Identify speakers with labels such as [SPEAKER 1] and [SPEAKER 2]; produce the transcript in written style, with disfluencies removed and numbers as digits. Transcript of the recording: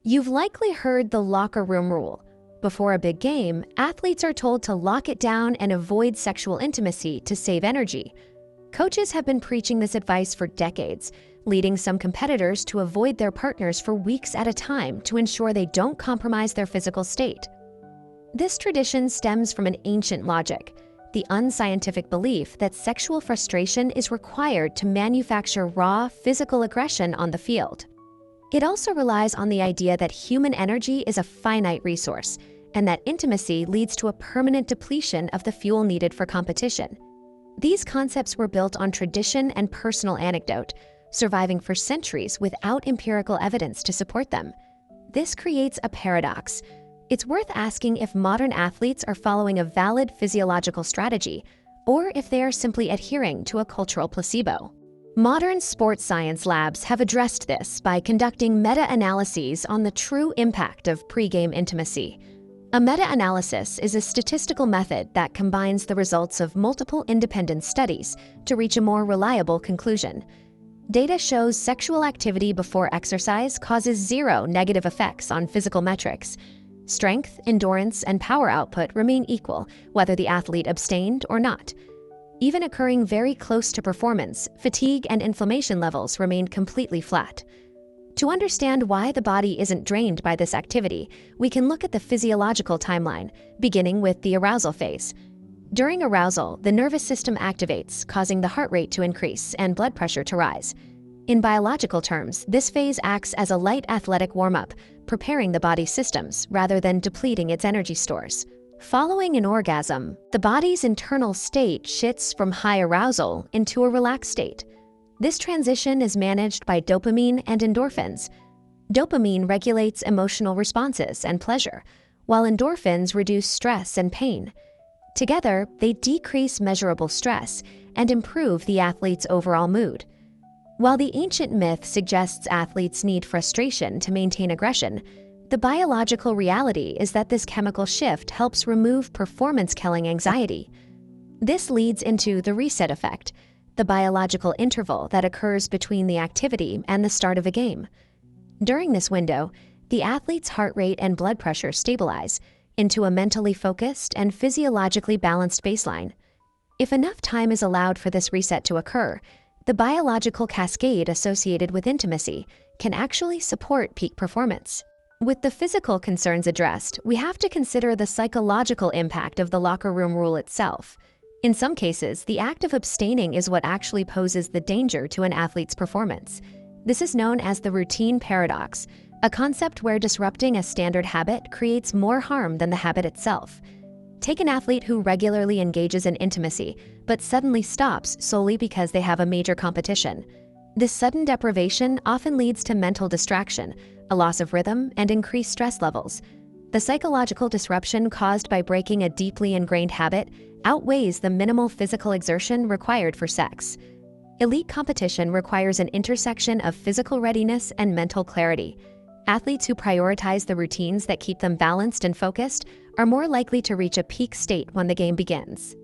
[SPEAKER 1] You've likely heard the locker room rule. Before a big game, athletes are told to lock it down and avoid sexual intimacy to save energy. Coaches have been preaching this advice for decades, leading some competitors to avoid their partners for weeks at a time to ensure they don't compromise their physical state. This tradition stems from an ancient logic, the unscientific belief that sexual frustration is required to manufacture raw physical aggression on the field. It also relies on the idea that human energy is a finite resource, and that intimacy leads to a permanent depletion of the fuel needed for competition. These concepts were built on tradition and personal anecdote, surviving for centuries without empirical evidence to support them. This creates a paradox. It's worth asking if modern athletes are following a valid physiological strategy, or if they are simply adhering to a cultural placebo. Modern sports science labs have addressed this by conducting meta-analyses on the true impact of pre-game intimacy. A meta-analysis is a statistical method that combines the results of multiple independent studies to reach a more reliable conclusion. Data shows sexual activity before exercise causes zero negative effects on physical metrics. Strength, endurance, and power output remain equal, whether the athlete abstained or not. Even occurring very close to performance, fatigue and inflammation levels remained completely flat. To understand why the body isn't drained by this activity, we can look at the physiological timeline, beginning with the arousal phase. During arousal, the nervous system activates, causing the heart rate to increase and blood pressure to rise. In biological terms, this phase acts as a light athletic warm-up, preparing the body's systems rather than depleting its energy stores. Following an orgasm, the body's internal state shifts from high arousal into a relaxed state. This transition is managed by dopamine and endorphins. Dopamine regulates emotional responses and pleasure, while endorphins reduce stress and pain. Together, they decrease measurable stress and improve the athlete's overall mood. While the ancient myth suggests athletes need frustration to maintain aggression, the biological reality is that this chemical shift helps remove performance-killing anxiety. This leads into the reset effect, the biological interval that occurs between the activity and the start of a game. During this window, the athlete's heart rate and blood pressure stabilize into a mentally focused and physiologically balanced baseline. If enough time is allowed for this reset to occur, the biological cascade associated with intimacy can actually support peak performance. With the physical concerns addressed, we have to consider the psychological impact of the locker room rule itself. In some cases, the act of abstaining is what actually poses the danger to an athlete's performance. This is known as the routine paradox, a concept where disrupting a standard habit creates more harm than the habit itself. Take an athlete who regularly engages in intimacy, but suddenly stops solely because they have a major competition. This sudden deprivation often leads to mental distraction, a loss of rhythm, and increased stress levels. The psychological disruption caused by breaking a deeply ingrained habit outweighs the minimal physical exertion required for sex. Elite competition requires an intersection of physical readiness and mental clarity. Athletes who prioritize the routines that keep them balanced and focused are more likely to reach a peak state when the game begins.